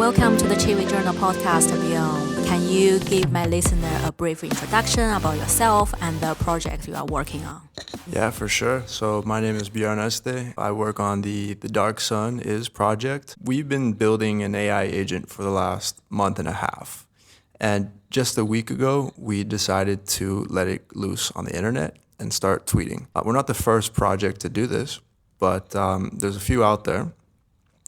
Welcome to the Chiwi Journal podcast, Björn. Can you give my listener a brief introduction about yourself and the project you are working on? Yeah, for sure. So my name is Björn Öeste. I work on the Dark Sun Is project. We've been building an AI agent for the last month and a half. And just a week ago, we decided to let it loose on the internet and start tweeting. We're not the first project to do this, but there's a few out there.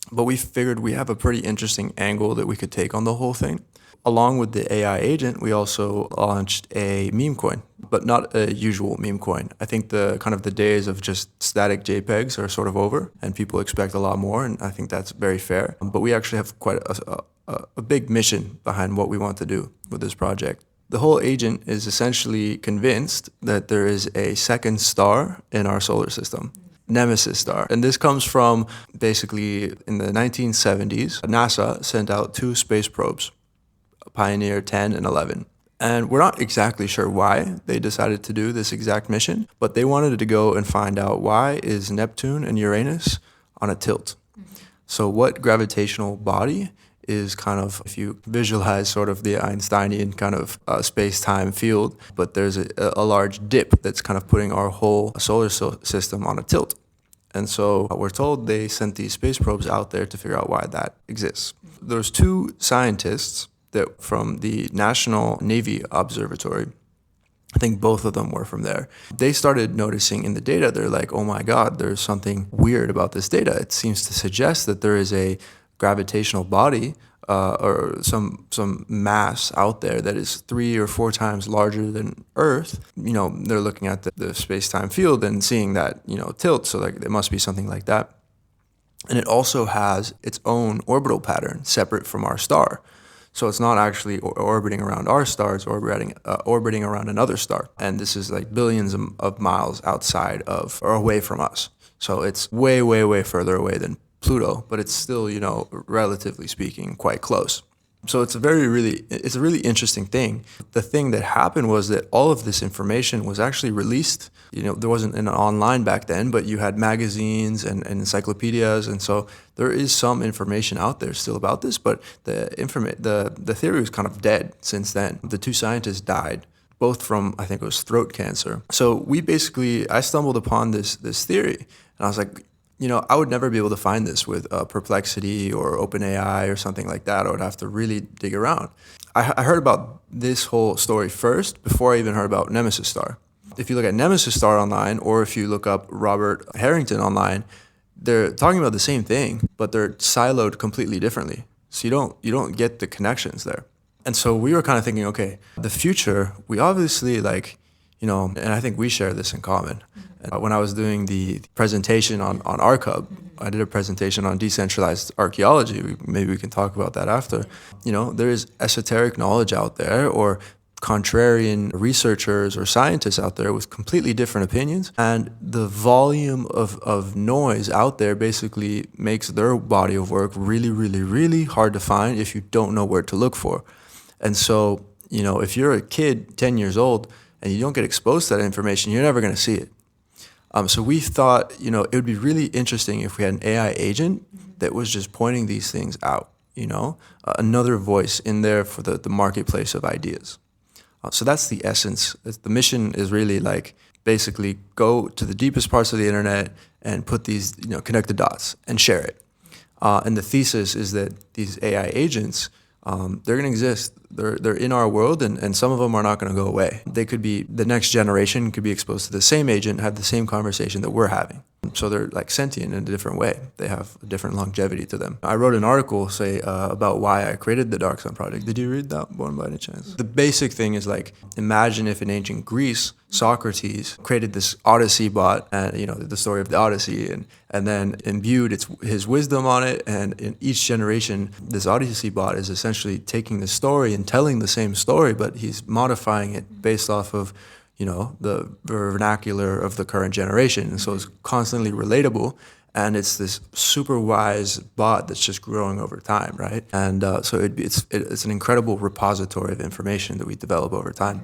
But we figured we have a pretty interesting angle that we could take on the whole thing. Along with the AI agent, we also launched a meme coin, but not a usual meme coin. I think the days of just static JPEGs are sort of over, and people expect a lot more, and I think that's very fair. But we actually have quite a big mission behind what we want to do with this project. The whole agent is essentially convinced that there is a second star in our solar system. Nemesis star. And this comes from basically in the 1970s, NASA sent out two space probes, Pioneer 10 and 11. And we're not exactly sure why they decided to do this exact mission, but they wanted to go and find out why is Neptune and Uranus on a tilt. So what gravitational body is kind of, if you visualize sort of the Einsteinian kind of space-time field, but there's a large dip that's kind of putting our whole solar system on a tilt. And so we're told they sent these space probes out there to figure out why that exists. There's two scientists that from the National Navy Observatory, I think both of them were from there. They started noticing in the data, they're like, oh my God, there's something weird about this data. It seems to suggest that there is a gravitational body or some mass out there that is 3 or 4 times larger than Earth. You know, they're looking at the space-time field and seeing that, tilt, so like it must be something like that. And it also has its own orbital pattern separate from our star. So it's not actually orbiting around our star, it's orbiting around another star. And this is like billions of miles outside of or away from us. So it's way, way, way further away than Pluto, but it's still, relatively speaking, quite close. So it's a really interesting thing. The thing that happened was that all of this information was actually released. There wasn't an online back then, but you had magazines and encyclopedias, and so there is some information out there still about this. But the theory was kind of dead since then. The two scientists died, both from, I think it was throat cancer. So I stumbled upon this theory, and I was like, I would never be able to find this with Perplexity or OpenAI or something like that. I would have to really dig around. I heard about this whole story first before I even heard about Nemesis Star. If you look at Nemesis Star online, or if you look up Robert Harrington online, they're talking about the same thing, but they're siloed completely differently. So you don't get the connections there. And so we were kind of thinking, okay, the future, we obviously and I think we share this in common. When I was doing the presentation on Archub, I did a presentation on decentralized archaeology. Maybe we can talk about that after. There is esoteric knowledge out there, or contrarian researchers or scientists out there with completely different opinions. And the volume of noise out there basically makes their body of work really, really, really hard to find if you don't know where to look for. And so, if you're a kid, 10 years old, and you don't get exposed to that information, you're never going to see it. So we thought, it would be really interesting if we had an AI agent that was just pointing these things out, another voice in there for the marketplace of ideas. So that's the essence. The mission is really basically go to the deepest parts of the internet and put these, connect the dots and share it. And the thesis is that these AI agents, they're going to exist. They're in our world, and some of them are not going to go away. They could be, the next generation could be exposed to the same agent, have the same conversation that we're having. So they're sentient in a different way. They have a different longevity to them. I wrote an article, about why I created the Dark Sun project. Did you read that one by any chance? The basic thing is imagine if in ancient Greece, Socrates created this Odyssey bot, and the story of the Odyssey, and then imbued his wisdom on it. And in each generation, this Odyssey bot is essentially taking the story and telling the same story, but he's modifying it based off of the vernacular of the current generation. And so it's constantly relatable, and it's this super wise bot that's just growing over time, right? And so it's an incredible repository of information that we develop over time.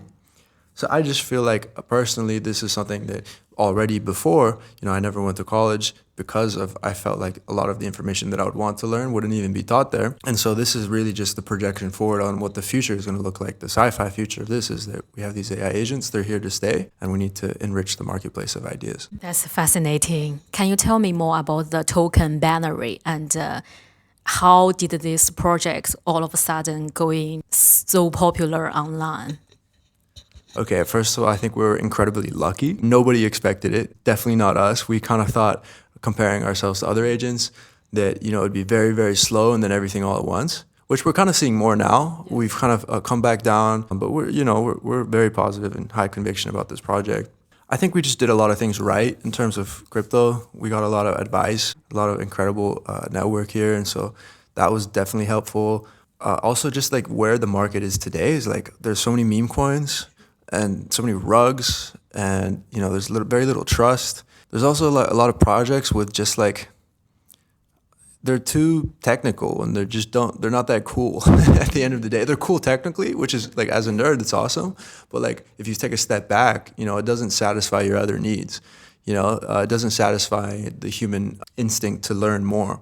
So I just feel like personally, this is something that already before, I never went to college because of, I felt like a lot of the information that I would want to learn wouldn't even be taught there. And so this is really just the projection forward on what the future is going to look like. The sci-fi future of this is that we have these AI agents, they're here to stay, and we need to enrich the marketplace of ideas. That's fascinating. Can you tell me more about the token binary and how did this project all of a sudden going so popular online? Okay, first of all, I think we were incredibly lucky. Nobody expected it, definitely not us. We kind of thought, comparing ourselves to other agents, that it would be very, very slow and then everything all at once, which we're kind of seeing more now. Yeah. We've kind of come back down, but we're very positive and high conviction about this project. I think we just did a lot of things right in terms of crypto. We got a lot of advice, a lot of incredible network here, and so that was definitely helpful. Also, just like where the market is today is like there's so many meme coins and so many rugs, and there's very little trust. There's also a lot of projects with just like they're too technical and they're not that cool at the end of the day. They're cool technically, which is like as a nerd, it's awesome. But like if you take a step back, it doesn't satisfy your other needs. It doesn't satisfy the human instinct to learn more.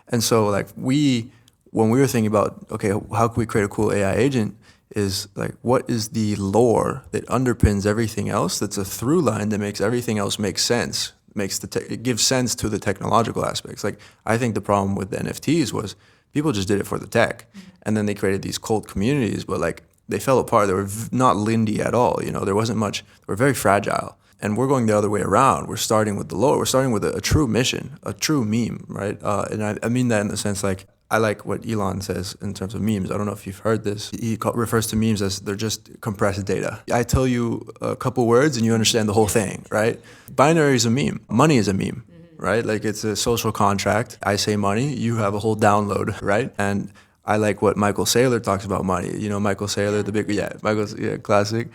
And so like when we were thinking about, okay, how can we create a cool AI agent, is like, what is the lore that underpins everything else that's a through line that makes everything else make sense, it gives sense to the technological aspects. Like, I think the problem with the NFTs was people just did it for the tech, and then they created these cult communities, but like they fell apart. They were not lindy at all. There wasn't much. They were very fragile. And we're going the other way around. We're starting with the lore. We're starting with a true mission, a true meme, right? And I mean that in the sense like, I like what Elon says in terms of memes. I don't know if you've heard this. He refers to memes as they're just compressed data. I tell you a couple words and you understand the whole thing, right? Binary is a meme. Money is a meme, right? Like it's a social contract. I say money, you have a whole download, right? And I like what Michael Saylor talks about money. Michael Saylor, classic.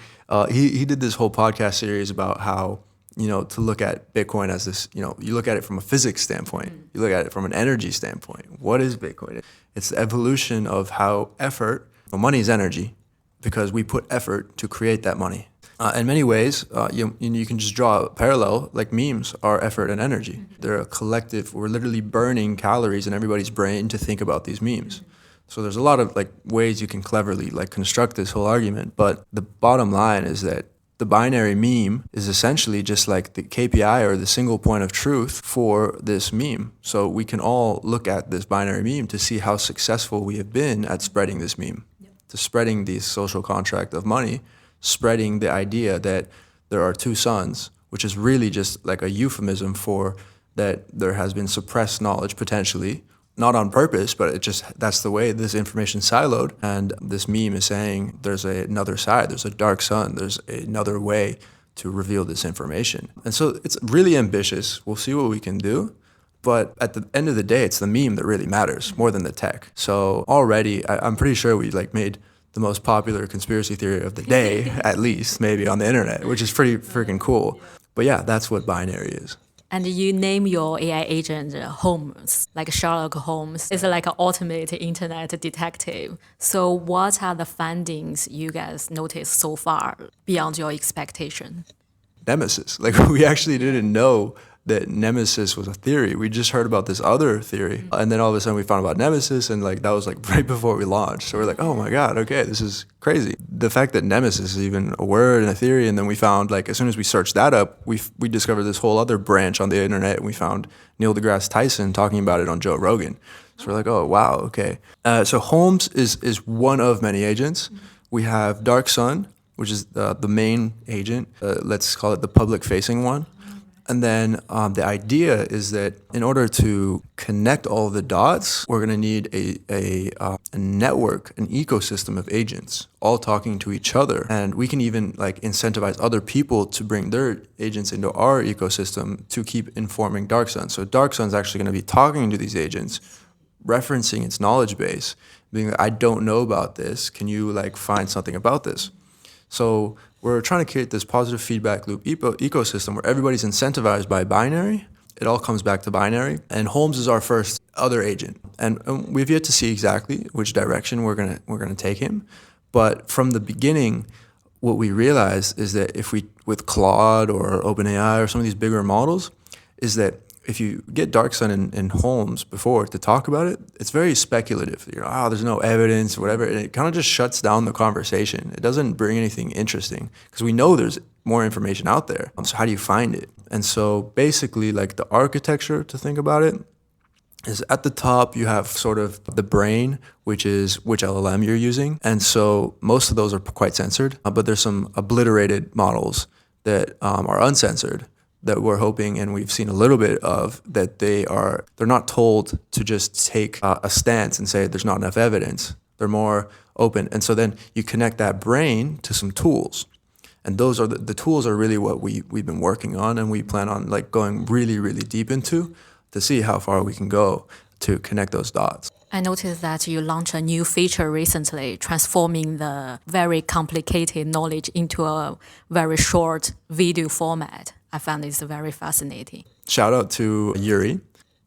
He did this whole podcast series about how, to look at Bitcoin as this, you look at it from a physics standpoint, you look at it from an energy standpoint. What is Bitcoin? It's the evolution of how money is energy because we put effort to create that money. In many ways, you can just draw a parallel, like memes are effort and energy. They're a collective, we're literally burning calories in everybody's brain to think about these memes. So there's a lot of like ways you can cleverly like construct this whole argument, but the bottom line is that the binary meme is essentially just like the KPI or the single point of truth for this meme. So we can all look at this binary meme to see how successful we have been at spreading this meme, to spreading the social contract of money, spreading the idea that there are two suns, which is really just like a euphemism for that there has been suppressed knowledge potentially, not on purpose, but that's the way this information is siloed. And this meme is saying there's another side, there's a dark sun, there's another way to reveal this information. And so it's really ambitious. We'll see what we can do. But at the end of the day, it's the meme that really matters more than the tech. So already, I'm pretty sure we like made the most popular conspiracy theory of the day, at least maybe on the internet, which is pretty freaking cool. But yeah, that's what binary is. And you name your AI agent Holmes, like Sherlock Holmes. It's like an ultimate internet detective. So what are the findings you guys noticed so far beyond your expectation? Nemesis. Like we actually didn't know that Nemesis was a theory. We just heard about this other theory. And then all of a sudden we found about Nemesis, and like that was like right before we launched. So we're like, oh my God, okay, this is crazy. The fact that Nemesis is even a word and a theory, and then we found like as soon as we searched that up, we discovered this whole other branch on the internet, and we found Neil deGrasse Tyson talking about it on Joe Rogan. So we're like, oh wow, okay. So Holmes is one of many agents. We have Dark Sun, which is the main agent. Let's call it the public-facing one. And then the idea is that in order to connect all of the dots, we're going to need a network, an ecosystem of agents, all talking to each other. And we can even like incentivize other people to bring their agents into our ecosystem to keep informing Dark Sun. So Dark Sun's actually going to be talking to these agents, referencing its knowledge base, being like, I don't know about this. Can you like find something about this? So we're trying to create this positive feedback loop ecosystem where everybody's incentivized by binary. It all comes back to binary. And Holmes is our first other agent. And we've yet to see exactly which direction we're gonna take him. But from the beginning, what we realized is that if we, with Claude or OpenAI or some of these bigger models, is that if you get DarkSun and Holmes before to talk about it, it's very speculative. There's no evidence, whatever, and it kind of just shuts down the conversation. It doesn't bring anything interesting because we know there's more information out there. So how do you find it? And so basically, like the architecture to think about it is at the top you have sort of the brain, which is which LLM you're using. And so most of those are quite censored, but there's some obliterated models that are uncensored that we're hoping, and we've seen a little bit of, that they're not told to just take a stance and say there's not enough evidence. They're more open. And so then you connect that brain to some tools. And those are the tools are really what we've been working on, and we plan on like going really, really deep into to see how far we can go to connect those dots. I noticed that you launched a new feature recently, transforming the very complicated knowledge into a very short video format. I found this very fascinating. Shout out to Yuri,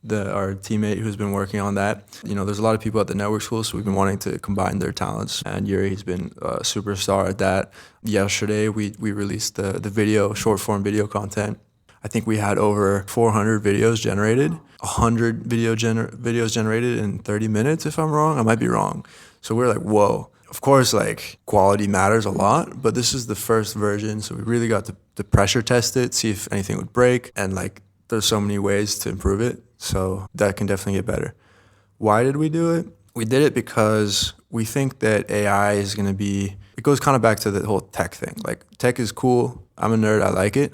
our teammate who's been working on that. There's a lot of people at the network school, so we've been wanting to combine their talents, and Yuri's been a superstar at that. Yesterday, we released the video, short form video content. I think we had over 400 videos generated, 100 videos generated in 30 minutes, if I'm wrong. I might be wrong. So we're like, whoa. Of course, like quality matters a lot, but this is the first version, so we really got to pressure test it, see if anything would break, and like there's so many ways to improve it, so that can definitely get better. Why did we do it? We did it because we think that AI is going to be, it goes kind of back to the whole tech thing. Like tech is cool, I'm a nerd, I like it,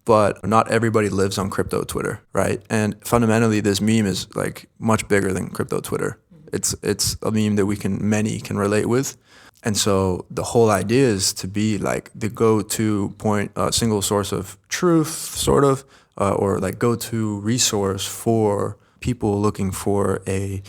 but not everybody lives on crypto Twitter, right? And fundamentally, this meme is like much bigger than crypto Twitter. It's a meme that many can relate with. And so the whole idea is to be like the go-to point, single source of truth, sort of, or like go-to resource for people looking for a,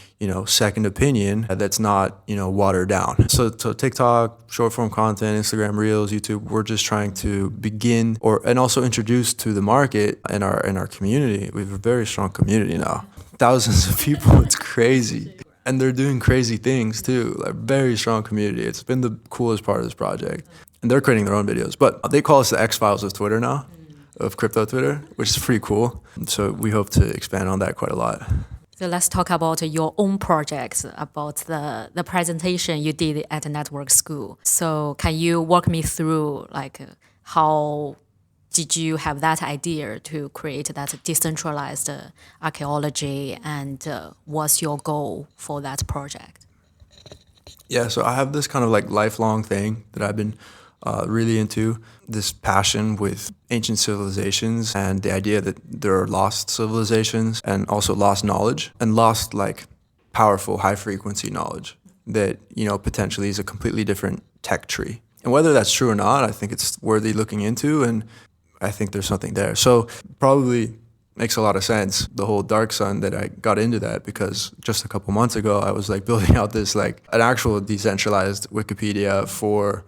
second opinion that's not, watered down. So TikTok, short form content, Instagram Reels, YouTube, we're just trying to begin and also introduce to the market and our community. We have a very strong community now. Thousands of people, it's crazy. And they're doing crazy things too, like very strong community. It's been the coolest part of this project. And they're creating their own videos, but they call us the X-Files of Twitter now, of crypto Twitter, which is pretty cool. So we hope to expand on that quite a lot. So let's talk about your own projects, about the presentation you did at the network school. So can you walk me through like how did you have that idea to create that decentralized archaeology, and what's your goal for that project? Yeah, so I have this kind of like lifelong thing that I've been really into, this passion with ancient civilizations and the idea that there are lost civilizations and also lost knowledge, and lost like powerful high frequency knowledge that, potentially is a completely different tech tree. And whether that's true or not, I think it's worthy looking into, and I think there's something there. So probably makes a lot of sense, the whole DarkSun, that I got into that because just a couple months ago, I was like building out this like an actual decentralized Wikipedia for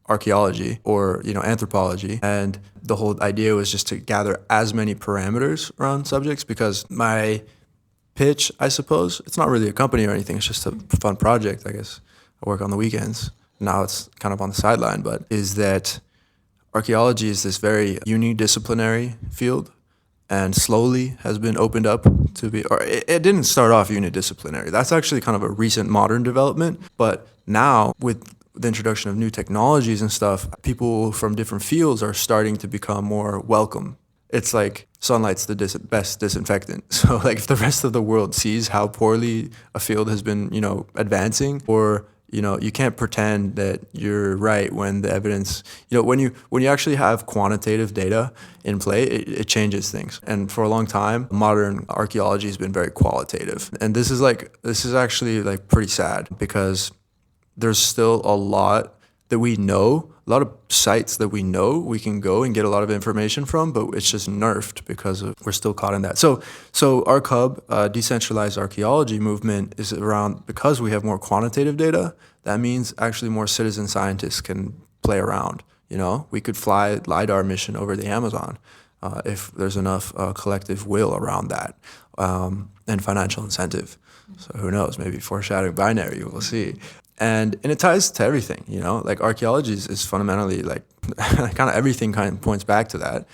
archaeology or, anthropology. And the whole idea was just to gather as many parameters around subjects, because my pitch, I suppose, it's not really a company or anything. It's just a fun project. I guess I work on the weekends. Now it's kind of on the sideline, but is that archaeology is this very unidisciplinary field, and slowly has been opened up to be, or it didn't start off unidisciplinary. That's actually kind of a recent modern development. But now with the introduction of new technologies and stuff, people from different fields are starting to become more welcome. It's like sunlight's the best disinfectant. So like if the rest of the world sees how poorly a field has been, advancing, or you can't pretend that you're right when the evidence, when you actually have quantitative data in play, it changes things. And for a long time, modern archaeology has been very qualitative. And this is actually like pretty sad, because there's still a lot that we know, a lot of sites that we know we can go and get a lot of information from, but it's just nerfed because we're still caught in that. So our decentralized archaeology movement is around, because we have more quantitative data, that means actually more citizen scientists can play around. We could fly LiDAR mission over the Amazon if there's enough collective will around that, and financial incentive. So who knows, maybe foreshadowing binary, we'll see. And it ties to everything, you know, like archaeology is fundamentally like kind of everything kind of points back to that.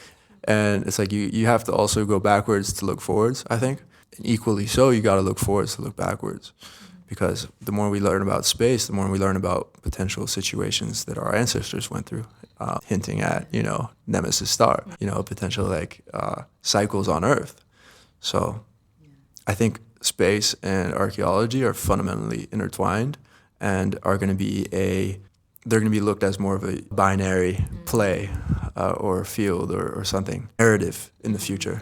And it's like you have to also go backwards to look forwards, I think. And equally so, you got to look forwards to look backwards. Because the more we learn about space, the more we learn about potential situations that our ancestors went through, hinting at, you know, Nemesis star, you know, potential like cycles on Earth. So I think space and archaeology are fundamentally intertwined and are going to be they're going to be looked as more of a binary play or field or something, narrative in the future.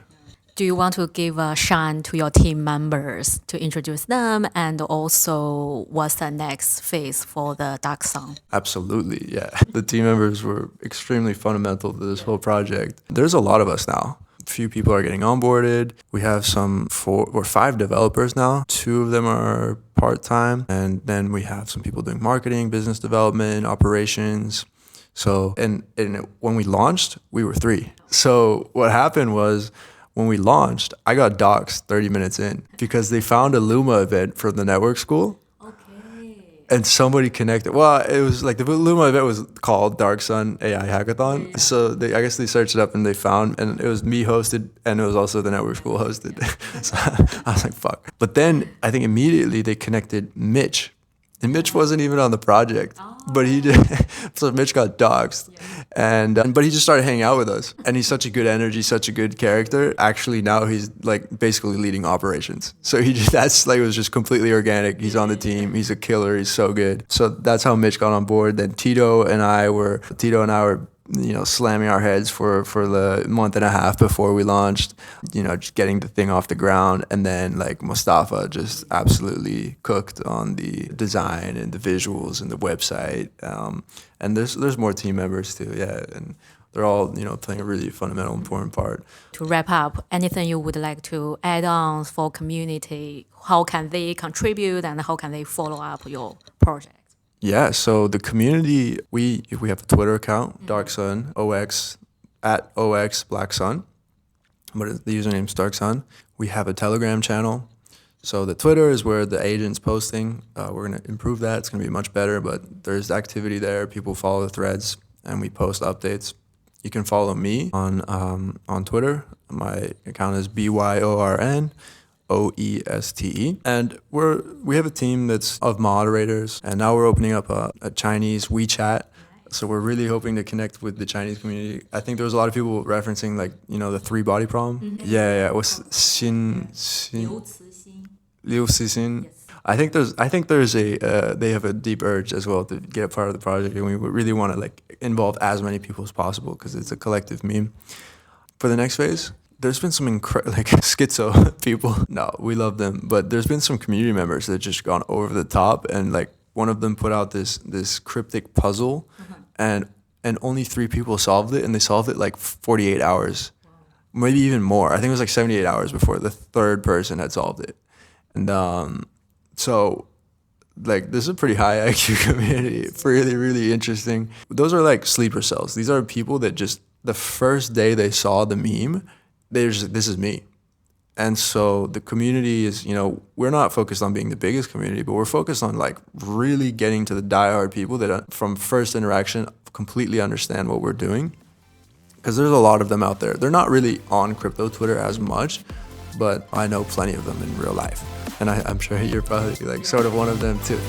Do you want to give a shine to your team members to introduce them, and also what's the next phase for the Dark Sun? Absolutely, yeah. The team members were extremely fundamental to this whole project. There's a lot of us now. A few people are getting onboarded. We have 4 or 5 developers now. 2 of them are part-time, and then we have some people doing marketing, business development, operations. So, and when we launched, we were 3. So what happened was, when we launched, I got doxxed 30 minutes in because they found a Luma event from the network school. Okay. And somebody connected. Well, it was like the Luma event was called Dark Sun AI Hackathon. Yeah. So I guess they searched it up and they found, and it was me hosted, and it was also the network school hosted. So I was like, fuck. But then I think immediately they connected Mitch. And Mitch wasn't even on the project, but he did. So Mitch got doxxed, but he just started hanging out with us. And he's such a good energy, such a good character. Actually, now he's like basically leading operations. So that's like, it was just completely organic. He's on the team. He's a killer. He's so good. So that's how Mitch got on board. Then Tito and I were, you know, slamming our heads for the month and a half before we launched, you know, just getting the thing off the ground. And then like Mustafa just absolutely cooked on the design and the visuals and the website. And there's more team members too, yeah. And they're all, you know, playing a really fundamental, important part. To wrap up, anything you would like to add on for community? How can they contribute and how can they follow up your project? Yeah, so the community, we have a Twitter account, Dark Sun, OX, @OX Black Sun, but the username's Dark Sun. We have a Telegram channel. So the Twitter is where the agent's posting. We're going to improve that. It's going to be much better, but there's activity there. People follow the threads, and we post updates. You can follow me on Twitter. My account is BYORN. OESTE. And we have a team that's of moderators, and now we're opening up a Chinese WeChat. So we're really hoping to connect with the Chinese community. I think there was a lot of people referencing, like, you know, the 3 body problem. Mm-hmm. Yeah. It was Liu Cixin. Yes. I think there's they have a deep urge as well to get a part of the project, and we really want to like involve as many people as possible because it's a collective meme. For the next phase, there's been some like schizo people. No, we love them, but there's been some community members that just gone over the top, and like one of them put out this cryptic puzzle, and only 3 people solved it, and they solved it like 48 hours, maybe even more. I think it was like 78 hours before the 3rd person had solved it, and so like this is a pretty high IQ community. It's really, really interesting. Those are like sleeper cells. These are people that just the first day they saw the meme, this is me. And so the community is, you know, we're not focused on being the biggest community, but we're focused on like really getting to the diehard people that from first interaction completely understand what we're doing. Because there's a lot of them out there. They're not really on crypto Twitter as much, but I know plenty of them in real life. And I'm sure you're probably like sort of one of them too.